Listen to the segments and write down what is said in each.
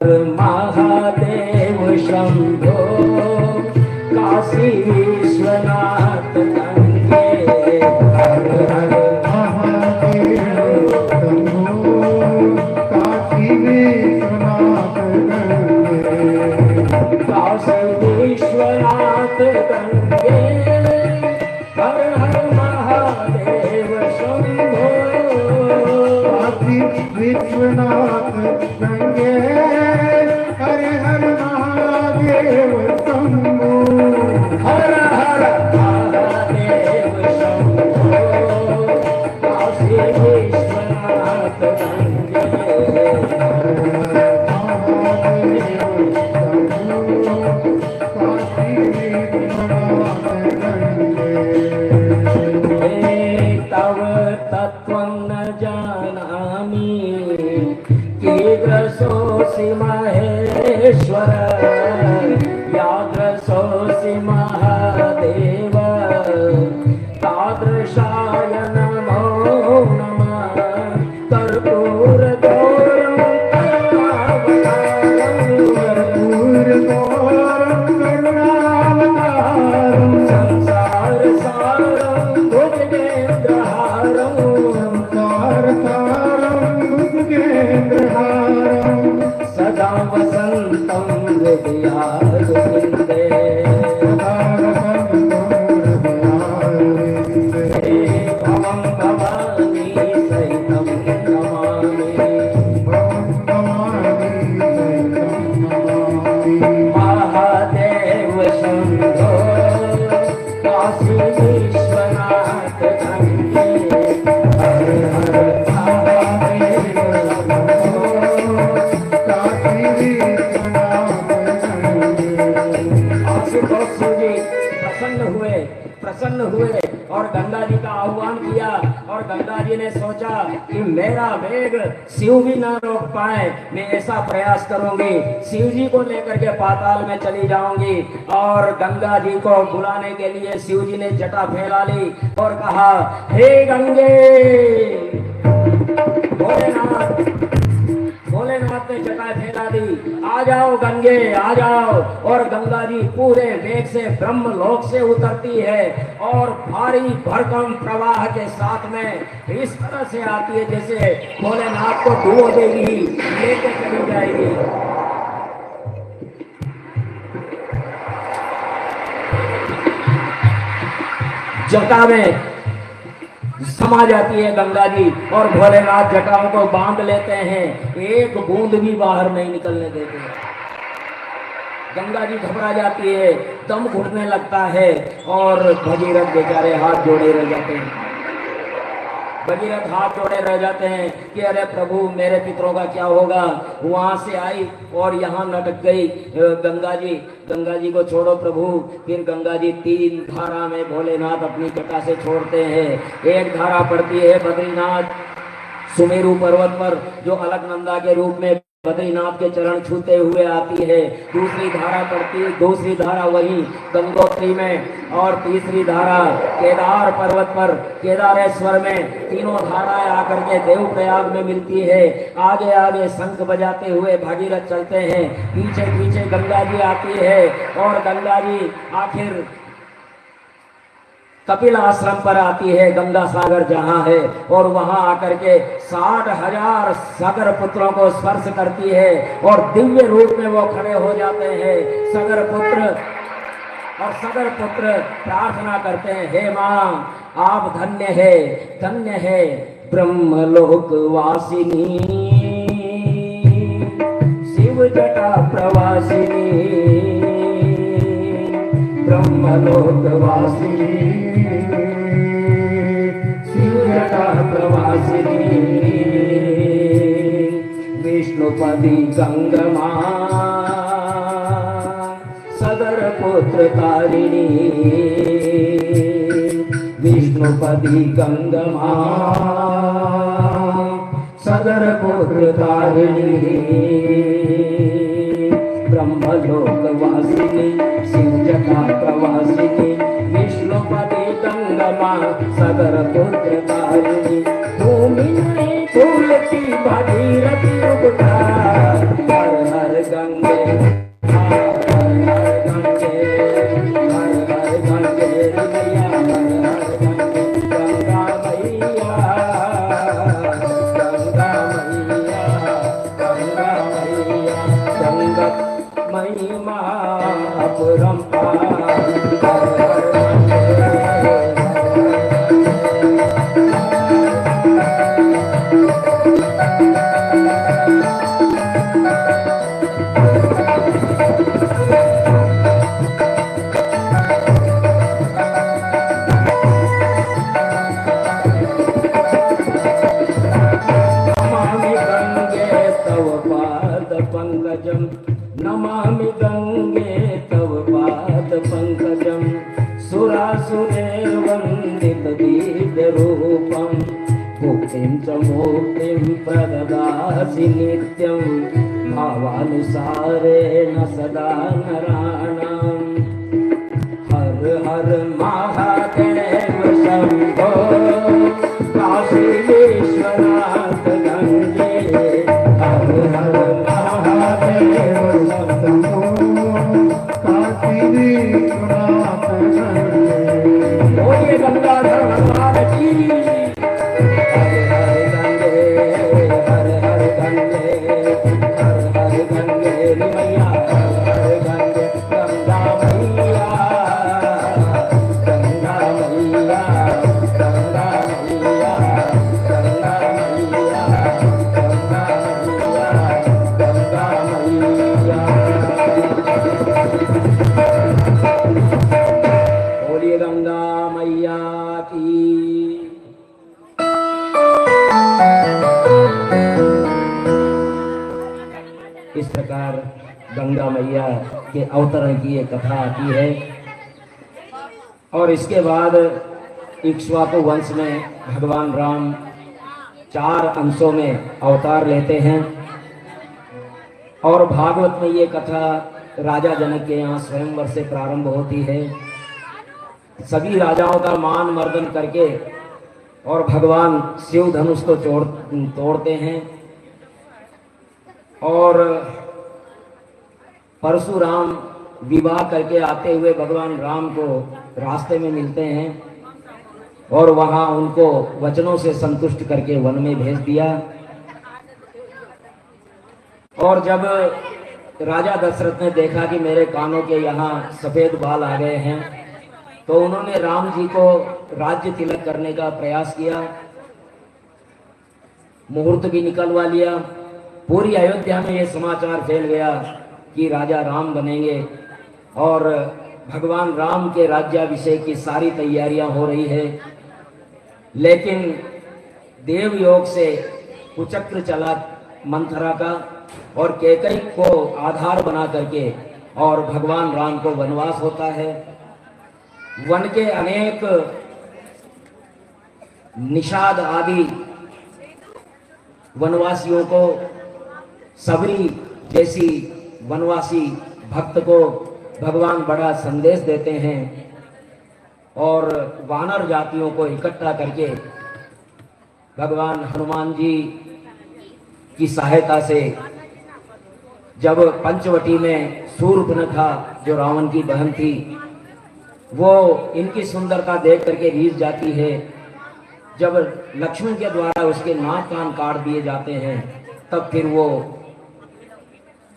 महादेव शंभो काशी विश्वनाथ गंगे हर हर महादेव शंभो काशी विश्वनाथ गंगे काशी विश्वनाथ गंगे हर हर महादेव शंभो काशी विश्वनाथ गंगे हर हर महादेव शंभो हर हर महादेव शंभो काशी विश्वनाथ गंगे तव तत्त्वं न जानामि कीदृशोऽसि महेश्वर यादृशोऽसि महादेव तादृशाय नमो नमः कर्पूरगौरं करुणावतारं संसारसारं भुजगेन्द्रहारं सदा वसन्तं हृदयारविन्दे भवं भवानी सहितं नमामि महादेव शंभो काशी विश्वनाथ गंगे हर हर महादेव प्रसन्न हुए और गंगा जी का आह्वान किया और गंगा जी ने सोचा कि मेरा वेग शिव भी ना रोक पाए, मैं ऐसा प्रयास करूंगी, शिव जी को लेकर के पाताल में चली जाऊंगी। और गंगा जी को बुलाने के लिए शिव जी ने जटा फैला ली और कहा, हे गंगे। भोलेनाथ ने जटा फैला दी, आ जाओ गंगे आ जाओ। और गंगा जी पूरे वेग से ब्रह्मलोक से उतरती है और भारी भरकम प्रवाह के साथ में इस तरह से आती है जैसे भोलेनाथ को डुबो देगी, लेके चली जाएगी। जटा में समा जाती है गंगा जी और भोलेनाथ जटाओं को बांध लेते हैं, एक बूंद भी बाहर नहीं निकलने देते। गंगा जी घबरा जाती है, दम घुटने लगता है और भगीरथ बेचारे हाथ जोड़े रह जाते हैं। भगीरथ हाथ जोड़े रह जाते हैं कि अरे प्रभु मेरे पितरों का क्या होगा। वहां से आई और यहाँ लटक गई गंगा जी को छोड़ो प्रभु। फिर गंगा जी 3 धारा में भोलेनाथ अपनी जटा से छोड़ते हैं। एक धारा पड़ती है बद्रीनाथ सुमेरु पर्वत पर, जो अलकनंदा के रूप में बद्रीनाथ के चरण छूते हुए आती है। दूसरी धारा वही गंगोत्री में और तीसरी धारा केदार पर्वत पर केदारेश्वर में। तीनों धाराएं आकर के देवप्रयाग में मिलती है। आगे आगे शंख बजाते हुए भागीरथ चलते हैं, पीछे पीछे गंगा जी आती है और गंगा जी आखिर कपिल आश्रम पर आती है, गंगा सागर जहाँ है, और वहां आकर के 60,000 सागर पुत्रों को स्पर्श करती है और दिव्य रूप में वो खड़े हो जाते हैं। सागर पुत्र प्रार्थना करते हैं, हे माँ आप धन्य है ब्रह्मलोक वासिनी, शिव जटा प्रवासिनी, ब्रह्मलोक वासिनी, शिव जटा प्रवासिनी, विष्णुपति गंगमा सगर पुत्र तारिणी, विष्णुपति गंगमा सगर पुत्र तारिणी, ब्रह्मलोक वासिनी, शिव जटा प्रवासिनी, विष्णुपति गंगमा सगर पुत्र तारिणी, भूमि में फूल की भागीरथी उगता, हर हर गंगे, हर हर गंगे, हर हर गंगे मैया, हर हर गंगे, गंगा मैया, गंगा मैया, गंगा मैया, गंगा महिमा अपरंपार, हर हर गंगे, नमामि गंगे तव पाद पंकजं, नमामि गंगे तव पाद पंकजं, सुरासुरैर्वन्दित दिव्यरूपं, मुक्तिं च मुक्तिं प्रददासि नित्यं, भावानुसारेण सदा नराणाम्। हर हर महादेव शंभो, काशी विश्वनाथ गंगे, हर हर महादेव शंभो, काशी विश्वनाथ गंगे। बोलिए गंगाधर भगवान की। हर हर गंगे, हर हर गंगे, हर हर गंगे मैया, हर हर गंगे, गंगा मैया, गंगा मैया, गंगा मैया, गंगा मैया, गंगा मैया, गंगा मैया। बोलिए गंगा मैया की। इस प्रकार गंगा मैया के अवतरण की एक कथा आती है। और इसके बाद इक्ष्वाकु वंश में भगवान राम 4 अंशों में अवतार लेते हैं। और भागवत में ये कथा राजा जनक के यहाँ स्वयंवर से प्रारंभ होती है। सभी राजाओं का मान मर्दन करके और भगवान शिव धनुष को तोड़ते हैं। और परशुराम विवाह करके आते हुए भगवान राम को रास्ते में मिलते हैं और वहां उनको वचनों से संतुष्ट करके वन में भेज दिया। और जब राजा दशरथ ने देखा कि मेरे कानों के यहाँ सफेद बाल आ गए हैं, तो उन्होंने राम जी को राज्य तिलक करने का प्रयास किया। मुहूर्त भी निकलवा लिया। पूरी अयोध्या में ये समाचार फैल गया कि राजा राम बनेंगे और भगवान राम के राज्याभिषेक की सारी तैयारियां हो रही है। लेकिन देव योग से कुचक्र चला मंथरा का और कैकई को आधार बना करके और भगवान राम को वनवास होता है। वन के अनेक निषाद आदि वनवासियों को, सबरी जैसी वनवासी भक्त को भगवान बड़ा संदेश देते हैं और वानर जातियों को इकट्ठा करके भगवान हनुमान जी की सहायता से जब पंचवटी में शूर्पणखा जो रावण की बहन थी, वो इनकी सुंदरता देख करके रीझ जाती है। जब लक्ष्मण के द्वारा उसके नाक कान काट दिए जाते हैं, तब फिर वो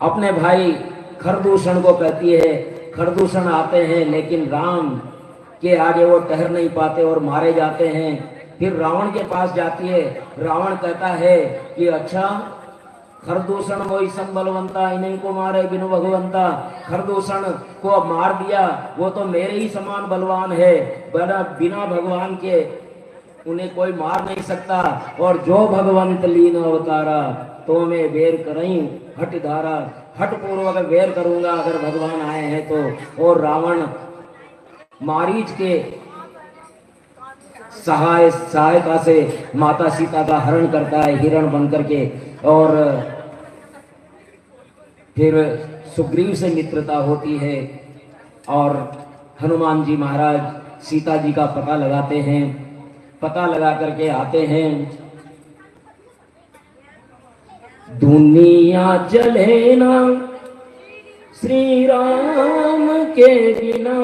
अपने भाई खरदूषण को कहती है। खरदूषण आते हैं लेकिन राम के आगे वो ठहर नहीं पाते और मारे जाते हैं। फिर रावण के पास जाती है। रावण कहता है कि अच्छा, खरदूषण वो सम बलवंता, इन्हीं को मारे बिनु भगवंता। खरदूषण को अब मार दिया, वो तो मेरे ही समान बलवान है, बिना भगवान के उन्हें कोई मार नहीं सकता। और जो भगवंत लीन अवतारा, तो मैं वेर करई हट धारा, हट पूर्वक वेर करूंगा अगर भगवान आए हैं तो। और रावण मारीच के सहायता से माता सीता का हरण करता है हिरण बन करके। और फिर सुग्रीव से मित्रता होती है और हनुमान जी महाराज सीता जी का पता लगाते हैं। पता लगा करके आते हैं। दुनिया जले ना श्री राम के बिना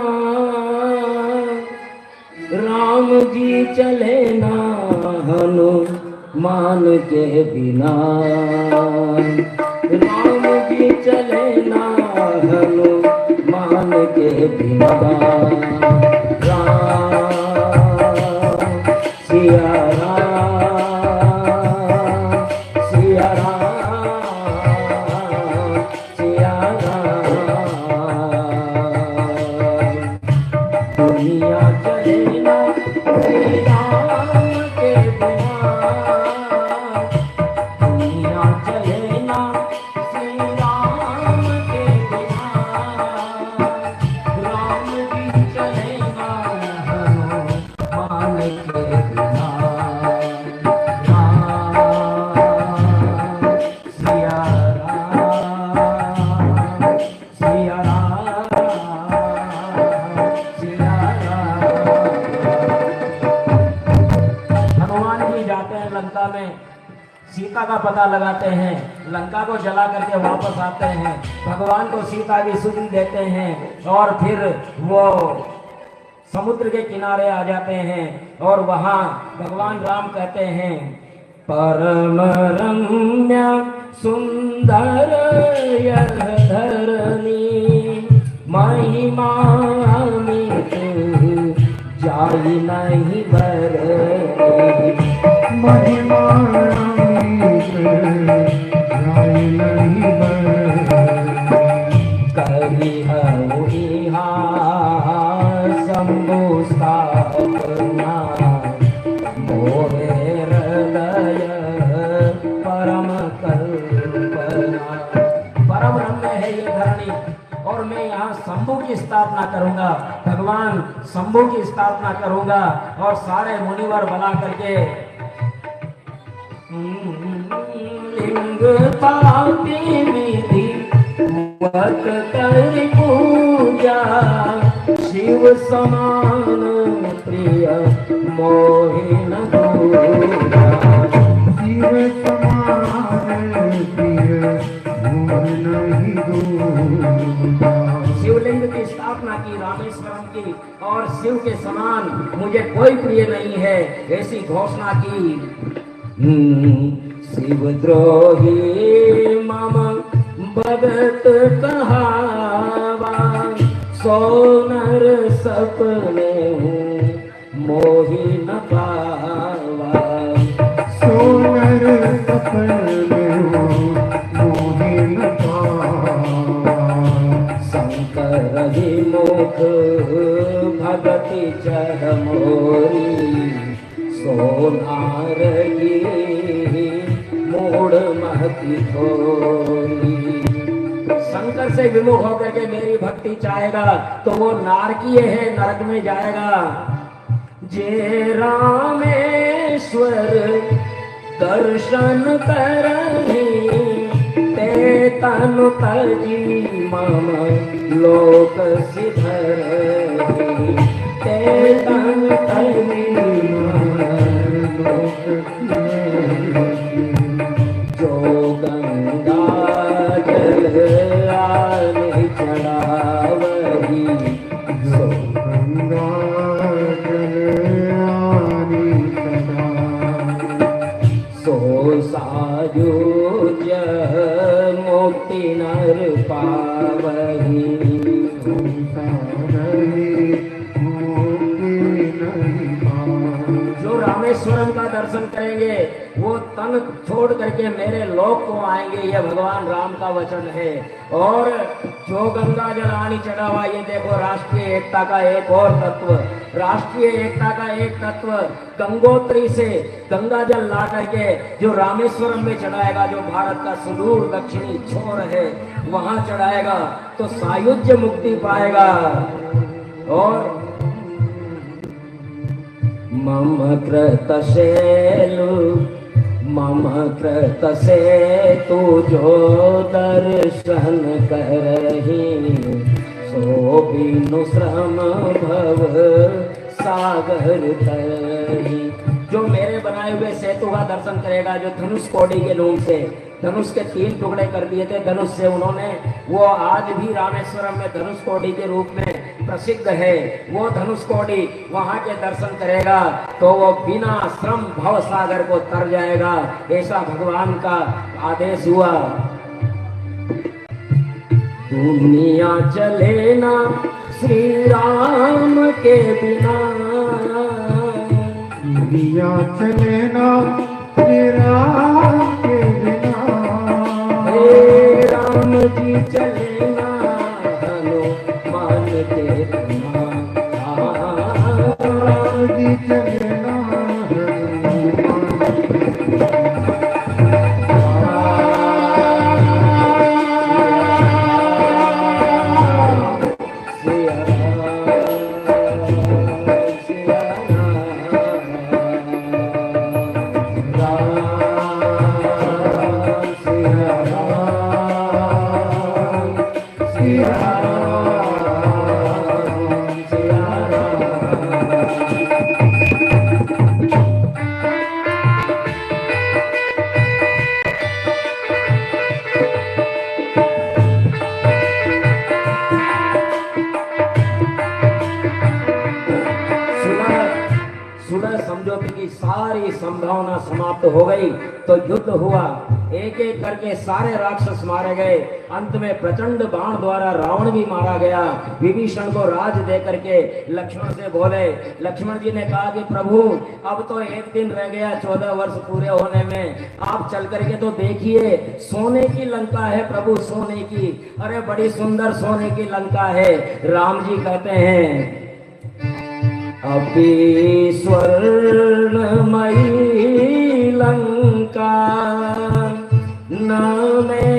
राम जी चले ना, हनुमान के बिना राम जी चले ना, हनुमान के बिना। राम सिया राम, सिया राम, सिया राम। दुनिया चले ना श्री राम के बिना, दुनिया चले ना श्री राम के बिना। राम जी चले ना, हनुमान के बिना। राम सिया राम, सिया राम, सिया राम। हनुमान जी जाते हैं लंका में, सीता का पता लगाते हैं, लंका को जला करके वापस आते हैं, भगवान को सीता की सुधि देते हैं और फिर वो समुद्र के किनारे आ जाते हैं और वहां भगवान राम कहते हैं, परम रम्य सुंदर यह धरनी, महिमा अमित जाई नहीं बरनी। महिमा अमित जाई नहीं बरनी। करी हउहा शंभु स्थापना, मोरे हृदय परम कल्पना। परम रम्य है ये धरणी और मैं यहाँ शंभु की स्थापना करूंगा, भगवान शंभु की स्थापना करूंगा और सारे मुनिवर बना करके लिंग पापी विधि वत कर पूजा, शिव समान प्रिय मोहिन दूजा। शिव समान प्रिय मोह नहीं दूजा। शिवलिंग की स्थापना की रामेश्वरम की और शिव के समान मुझे कोई प्रिय नहीं है, ऐसी घोषणा की। शिवद्रोही मम भगत कहावा, सोनर सपने मोहि न पावा। सोनर सपने मोहि न पावा। शंकर ही मुख भगति चढ़ मोरी, सोनार की मूड महती थोरी। शंकर से विमुख होकर के मेरी भक्ति चाहेगा तो वो नारकीय है, नरक में जाएगा। जे रामेश्वर दर्शन करही, ते तनु तजी मम लोक सिधरही। ते तनु तजी मम लोक सिधरही। जो गंगा जल आने चढ़ावही, जो गंगा जल आने चढ़ावही। सो सायुज मुक्ति नर पावही। जो रामेश्वरम का दर्शन करेंगे वो तन छोड़ करके मेरे लोक को आएंगे, यह भगवान राम का वचन है। और जो गंगा जल आनी चढ़ावा, ये देखो राष्ट्रीय एकता का एक और तत्व, राष्ट्रीय एकता का एक तत्व। गंगोत्री से गंगा जल ला करके जो रामेश्वरम में चढ़ाएगा, जो भारत का सुदूर दक्षिणी छोर है, वहां चढ़ाएगा तो सायुज्य मुक्ति पाएगा। और मम कृतशैलु मम कृत से तू जो दर्शन करही, सो बिनु श्रम भव सागर तरही। जो मेरे बनाए हुए सेतु का दर्शन करेगा, जो धनुष कोडी के नूक से धनुष के 3 टुकड़े कर दिए थे धनुष से उन्होंने, वो आज भी रामेश्वरम में धनुष कोडी के रूप में प्रसिद्ध है। वो धनुष कोडी वहां के दर्शन करेगा तो वो बिना श्रम भव सागर को तर जाएगा, ऐसा भगवान का आदेश हुआ। दुनिया चले ना श्री राम के बिना, दुनिया चले ना श्री राम के बिना, हे राम जी चले ना हनुमान के बिना, राम जी चले ना सारी संभावना समाप्त हो गई तो युद्ध हुआ। एक एक करके सारे राक्षस मारे गए। अंत में प्रचंड बाण द्वारा रावण भी मारा गया। विभीषण को राज दे करके लक्ष्मण से बोले, लक्ष्मण जी ने कहा कि प्रभु अब तो एक दिन रह गया 14 वर्ष पूरे होने में, आप चल करके तो देखिए, सोने की लंका है प्रभु, सोने की, अरे बड़ी सुंदर सोने की लंका है। राम जी कहते हैं अपि स्वर्णमयी लंका न मे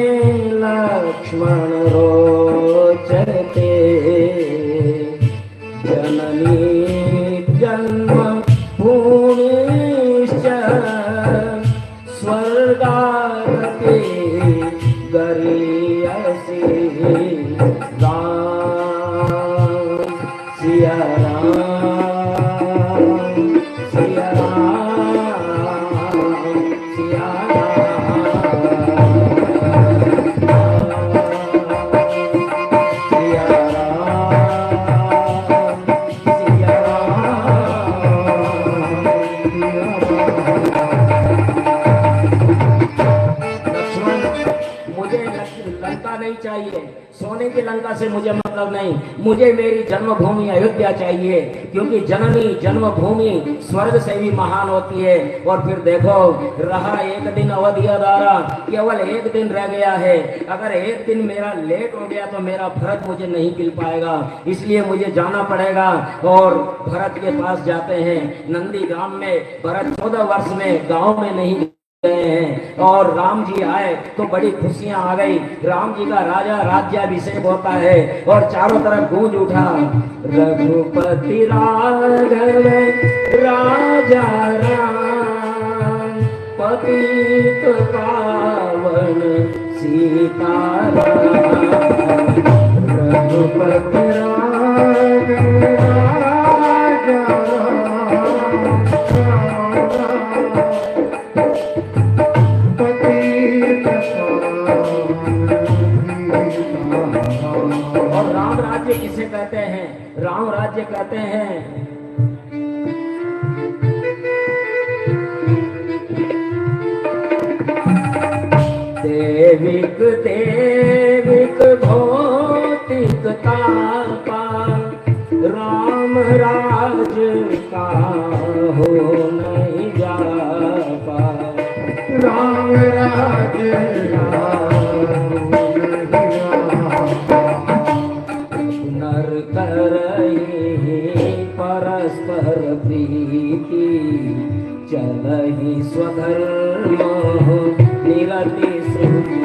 लक्ष्मण रोचते, जननी जन्म भूमिश्च स्वर्गादपि गरीयसी। राम सिया चाहिए, सोने की लंका से मुझे मतलब नहीं, मुझे मेरी जन्मभूमि अयोध्या चाहिए, क्योंकि जननी जन्मभूमि स्वर्ग से भी महान होती है। और फिर देखो, रहा एक दिन अवधिया द्वारा, केवल एक दिन रह गया है। अगर एक दिन मेरा लेट हो गया तो मेरा भरत मुझे नहीं मिल पाएगा, इसलिए मुझे जाना पड़ेगा। और भरत के पास जाते हैं। नंदी ग्राम में भरत 14 वर्ष में गाँव में नहीं गए हैं, और राम जी आए तो बड़ी खुशियां आ गई। राम जी का राजा राज्याभिषेक होता है और चारों तरफ गूंज उठा, रघुपति राघव राजा राम, पतित पावन सीताराम। रघुपति राघव राजा और राम राज्य किसे कहते हैं? राम राज्य कहते हैं देविक देविक भौतिक तापा, राम राज का हो नहीं जापा। राम राज नर करहि परस्पर प्रीति, चलहि स्वधर्म निरति श्रुति।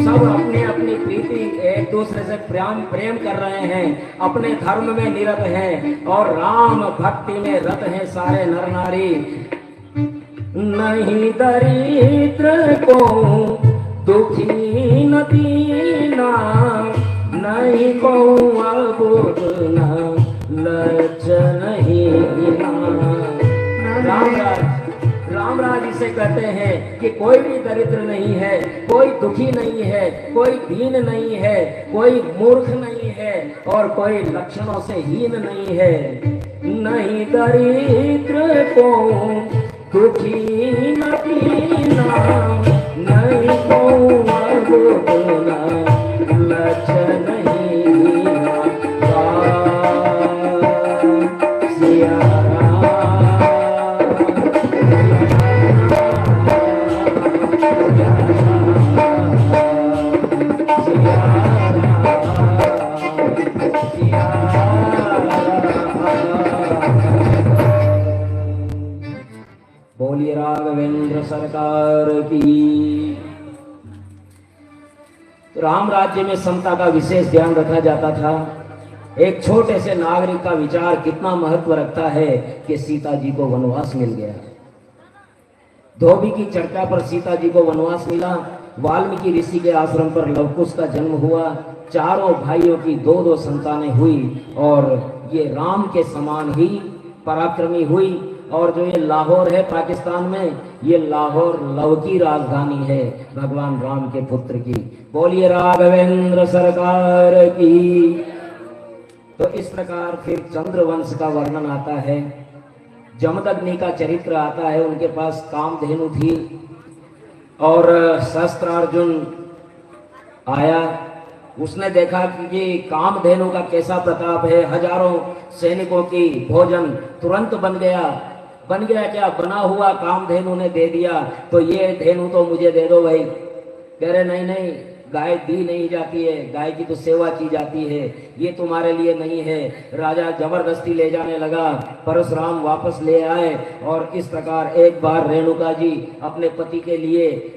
सब अपने अपनी प्रीति एक दूसरे से प्रेम कर रहे हैं, अपने धर्म में निरत हैं, और राम भक्ति में रत हैं सारे नर नारी। नहीं दरिद्र को दुखी न दीना, नहीं को अबुध न लज्ज नहीं ना। रामराज इसे कहते हैं कि कोई भी दरिद्र नहीं है, कोई दुखी नहीं है, कोई दीन नहीं है, कोई मूर्ख नहीं है और कोई लक्षणों से हीन नहीं है। नहीं दरिद्र को दुखी न दीना, नहीं को अबुला लक्षण हीना। सिया बोलिए राघवेंद्र सरकार की। राम राज्य में समता का विशेष ध्यान रखा जाता था। एक छोटे से नागरिक का विचार कितना महत्व रखता है कि सीता जी को वनवास मिल गया। धोबी की चर्चा पर सीता जी को वनवास मिला। वाल्मीकि ऋषि के आश्रम पर लवकुश का जन्म हुआ। चारों भाइयों की दो दो संतानें हुई और ये राम के समान ही पराक्रमी हुई। और जो ये लाहौर है पाकिस्तान में, ये लाहौर लव की राजधानी है भगवान राम के पुत्र की। बोलिए राघवेंद्र सरकार की। तो इस प्रकार फिर चंद्रवंश का वर्णन आता है। जमदग्नि का चरित्र आता है। उनके पास कामधेनु थी और शस्त्रार्जुन आया। उसने देखा कि ये कामधेनु का कैसा प्रताप है। हजारों सैनिकों की भोजन तुरंत बन गया। बन गया क्या, बना हुआ कामधेनु ने दे दिया। तो ये धेनु तो मुझे दे दो भाई। कह रहे नहीं नहीं, गाय दी नहीं जाती है, गाय की तो सेवा की जाती है, ये तुम्हारे लिए नहीं है। राजा जबरदस्ती ले जाने लगा। परशुराम वापस ले आए और इस प्रकार एक बार रेणुका जी अपने पति के लिए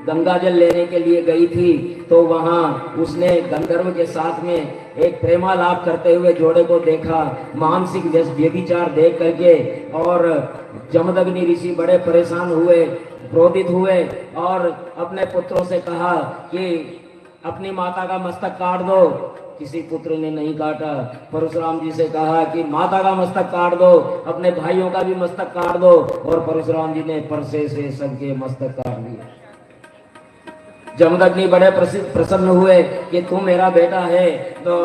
गंगा जल लेने के लिए गई थी। तो वहां उसने गंधर्व के साथ में एक प्रेमालाप करते हुए जोड़े को देखा। मानसिक व्यभिचार देख करके और जमदग्नि ऋषि बड़े परेशान हुए, क्रोधित हुए और अपने पुत्रों से कहा कि अपनी माता का मस्तक काट दो। किसी पुत्र ने नहीं काटा। परशुराम जी से कहा कि माता का मस्तक काट दो, अपने भाइयों का भी मस्तक काट दो। और परशुराम जी ने परसे से सबके मस्तक काट दिए। जमदग्नि बड़े प्रसन्न हुए कि तू मेरा बेटा है तो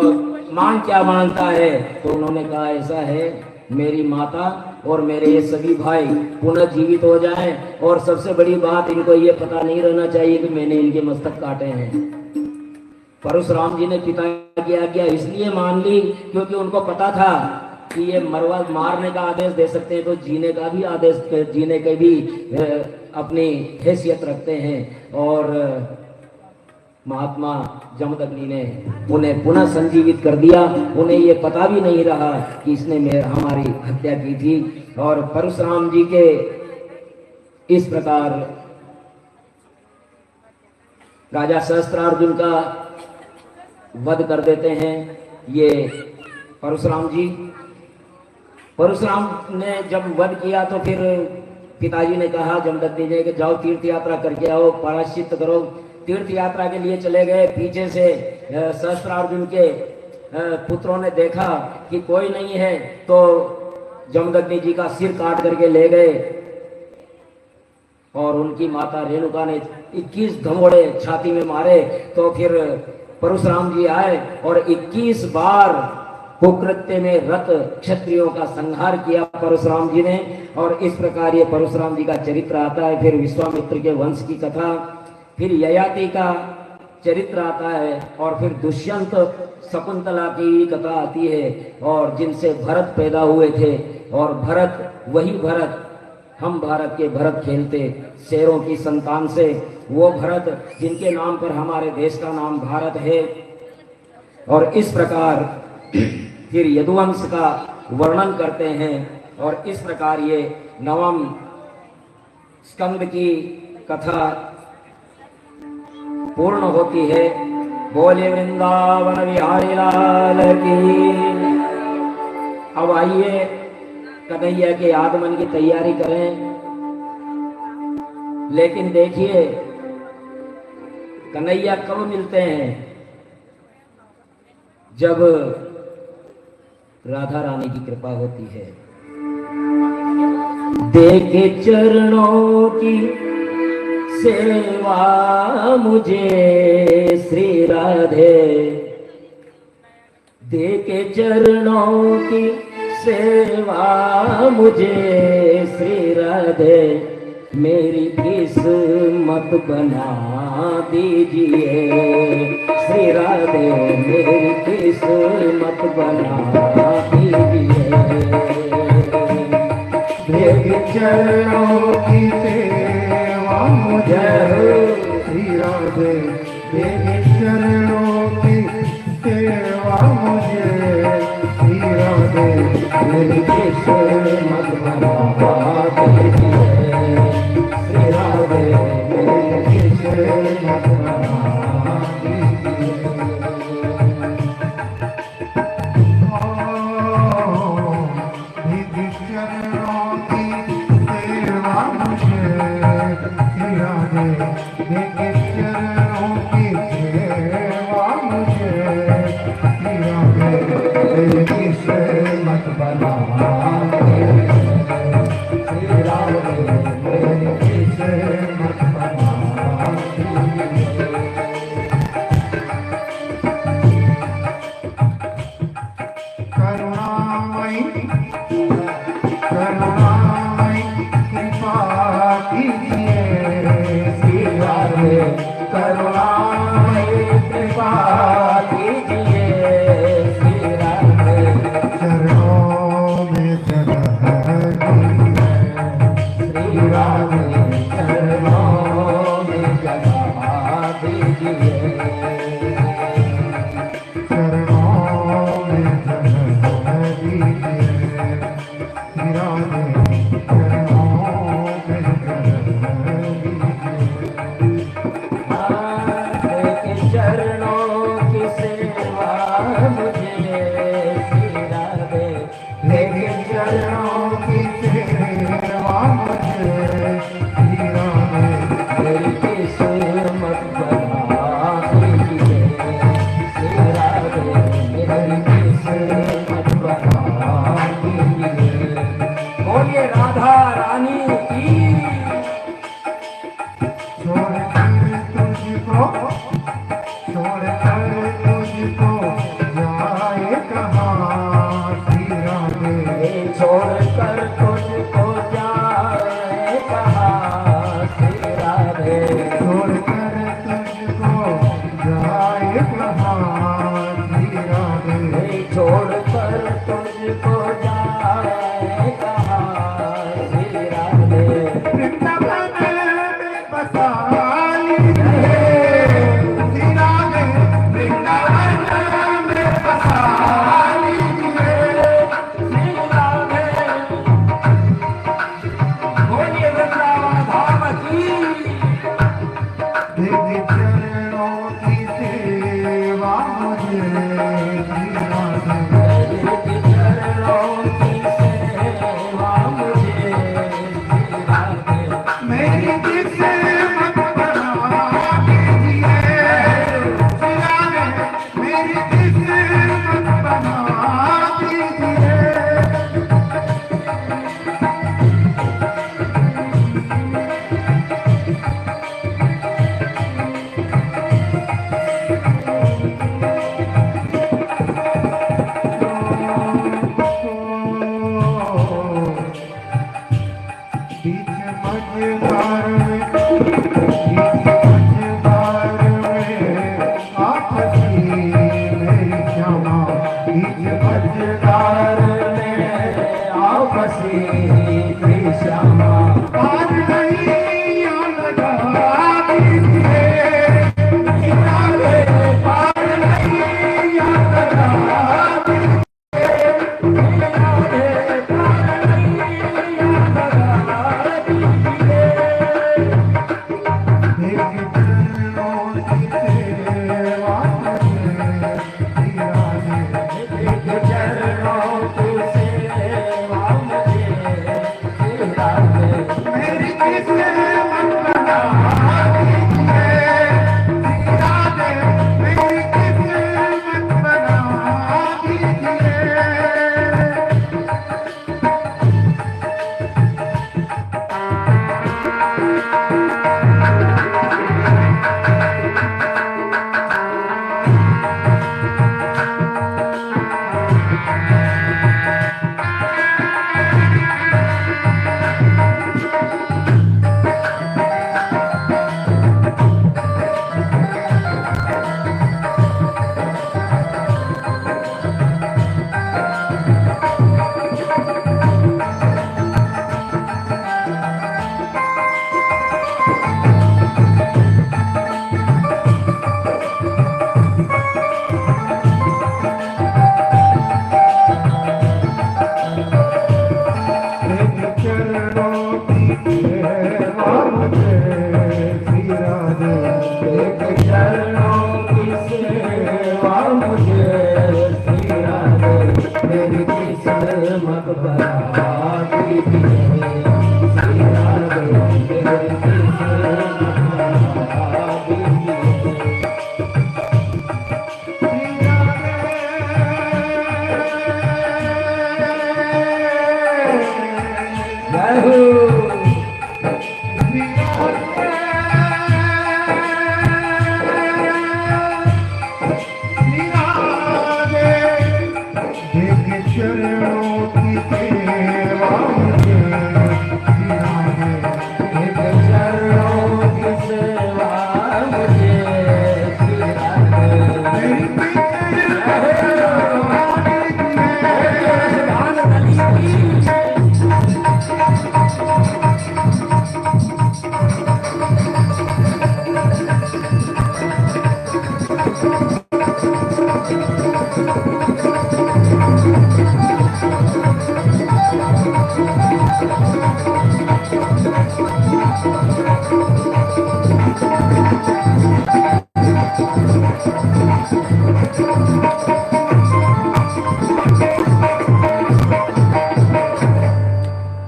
मांग क्या मांगता है। तो उन्होंने कहा ऐसा है, मेरी माता और मेरे ये सभी भाई पुनः जीवित हो जाएं और सबसे बड़ी बात, इनको ये पता नहीं रहना चाहिए कि मैंने इनके मस्तक काटे हैं। परशुराम जी ने पिता की आज्ञा इसलिए मान ली क्योंकि उनको पता था कि ये मरवा मारने का आदेश दे सकते हैं तो जीने का भी आदेश, जीने के भी अपनी हैसियत रखते हैं। और महात्मा जमदग्नि ने उन्हें पुनः संजीवित कर दिया। उन्हें ये पता भी नहीं रहा कि इसने हमारी हत्या की थी। और परशुराम जी के इस प्रकार राजा सहस्त्रार्जुन का वध कर देते हैं ये परशुराम जी। परशुराम ने जब वध किया तो फिर पिताजी ने कहा जमदग्नि ने कि जाओ तीर्थ यात्रा करके आओ, प्रायश्चित करो। तीर्थ यात्रा के लिए चले गए। पीछे से सहस्त्रार्जुन के पुत्रों ने देखा कि कोई नहीं है तो जमदग्नि जी का सिर काट करके ले गए। और उनकी माता रेणुका ने 21 धमोड़े छाती में मारे। तो फिर परशुराम जी आए और 21 बार कुकृत्य में रत क्षत्रियों का संहार किया परशुराम जी ने। और इस प्रकार ये परशुराम जी का चरित्र आता है। फिर विश्वामित्र के वंश की कथा, फिर ययाति का चरित्र आता है और फिर दुष्यंत शकुंतला की कथा आती है और जिनसे भरत पैदा हुए थे। और भरत, वही भरत, हम भारत के भरत खेलते शेरों की संतान से, वो भरत जिनके नाम पर हमारे देश का नाम भारत है। और इस प्रकार फिर यदुवंश का वर्णन करते हैं। और इस प्रकार ये नवम स्कंद की कथा पूर्ण होती है। बोले वृंदावन बिहारी लाल की। अब आइए कन्हैया के आगमन की तैयारी करें। लेकिन देखिए कन्हैया कब मिलते हैं, जब राधा रानी की कृपा होती है। देखे चरणों की सेवा मुझे श्री राधे, देखे चरणों की सेवा मुझे श्री राधे, मेरी किस्मत बना दीजिए श्री राधे, मेरी किस्मत बना दीजिए। देखे चरणों की सेवा मुझे श्री राधे, देखे चरणों की सेवा मुझे श्री राधे, मेरी किस्मत बना दीजिए श्री राधे, मेरी किस्मत बना दीजिए। देखे चरणों की सेवा मुझे श्री राधे, देखे चरणों की सेवा मुझे श्री राधे, मेरी किस्मत बना श्री राधे, मेरी किस्मत बना करुणामयी करुणामयी कृपा कीजिए श्री राधे, करुणामयी कृपा कीजिए श्री राधे, चरणों में चरण श्री राधे, चरणों में जगा दीजिए। चरणों में चरण दीजिए श्री राधे, चरणों में चरण दीजिए। के चरणों की सेवा मुझे श्री राधे, लेके चरणों की सेवा मुझे श्री राधे, मेरी किस्मत बना दीजिए श्री राधे, मेरी किस्मत बना दीजिए। बोलिए राधा रानी की। छोड़कर तुझको जाए कहाँ श्री राधे, छोड़कर तुझको जाए कहाँ श्री राधे, छोड़कर तुझको जाए कहाँ श्री राधे, छोड़कर तुझको जाए कहाँ श्री राधे। वृंदावन में बसा लीजिए बढ़ा दीजिए श्री राघवेंद्र की सेवा बढ़ा दीजिए। जय हो। चरणों की सेवा मुझे एक चरणों की सेवा मुझे श्री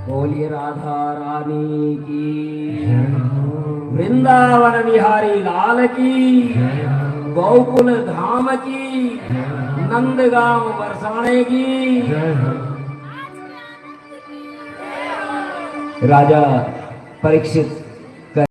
बोलिए राधा रानी की, वृंदावन बिहारी लाल की, गोकुल धाम की, नंदगांव बरसाने की। राजा परीक्षित